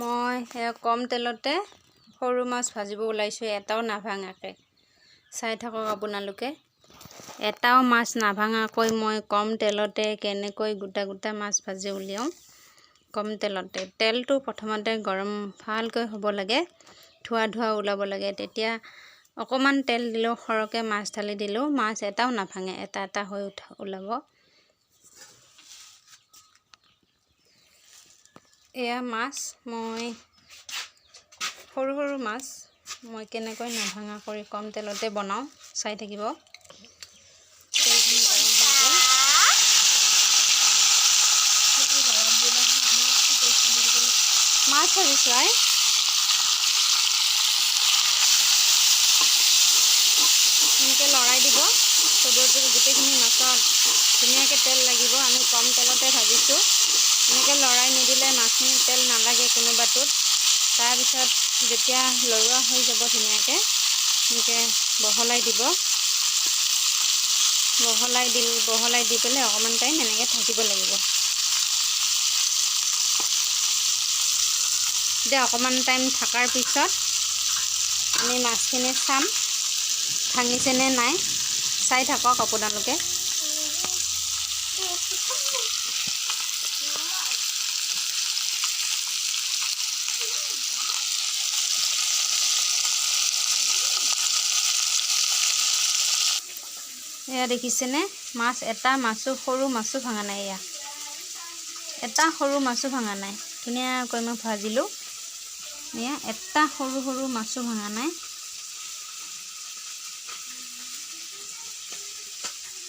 মই কম তেলতে সৰু মাছ ভাজিব ওলাইছোঁ, এটাও নাভাঙাকৈ। চাই থাকক আপোনালোকে। এটাও মাছ নাভাঙাকৈ মই কম তেলতে কেনেকৈ গোটা গোটা মাছ ভাজি উলিয়াওঁ। কম তেলতে তেলটো প্ৰথমতে গৰম ভালকৈ হ'ব লাগে, ধোৱা ধোৱা ওলাব লাগে। তেতিয়া অকণমান তেল দিলেও, সৰহকৈ মাছ ঢালি দিলেও মাছ এটাও নাভাঙে, এটা এটা হৈ ওলাব। এয়া মাছ, মই সৰু সৰু মাছ মই কেনেকৈ নাভাঙা কৰি কম তেলতে বনাওঁ, চাই থাকিব। মাছ ভাজিছোঁ আই। এনেকৈ লৰাই দিব, চবতে গোটেইখিনি মাছত ধুনীয়াকৈ তেল লাগিব। আমি কম তেলতে ভাজিছোঁ। এনেকৈ লৰাই নিদিলে মাছখিনি তেল নালাগে কোনোবাটোত। তাৰপিছত যেতিয়া লৰোৱা হৈ যাব ধুনীয়াকৈ, এনেকৈ বহলাই দিব। বহলাই দি পেলাই অকণমান টাইম এনেকৈ থাকিব লাগিব। এতিয়া অকণমান টাইম থকাৰ পিছত আমি মাছখিনি চাম ভাঙিছেনে নাই, চাই থাকক আপোনালোকে। এয়া দেখিছেনে, মাছ এটা মাছো সৰু মাছো ভাঙা নাই। এয়া এটা সৰু মাছো ভাঙা নাই। ধুনীয়াকৈ মই ভাজিলোঁ। এয়া এটা সৰু সৰু মাছো ভাঙা নাই।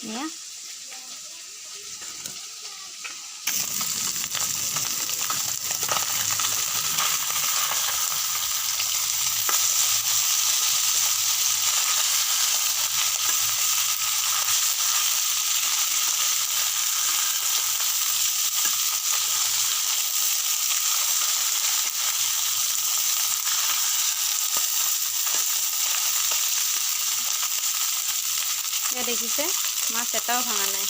এয়া দেখিছে, মাছ এটাও ভাঙা নাই।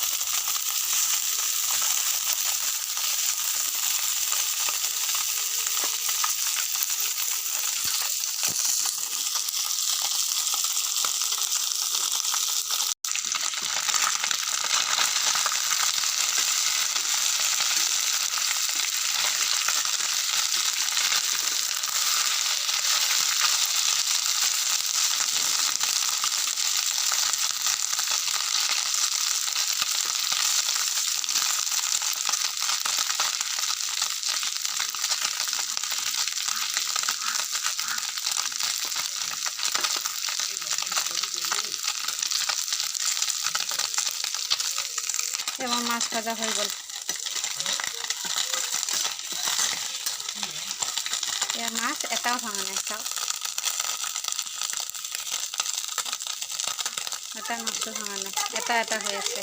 এবার মাছ ভাজা হয়ে গেল। এর মাছ এটাও ভাঙা নাই, চাও এটা মাছও ভাঙা নাই, এটা এটা হয়ে আছে।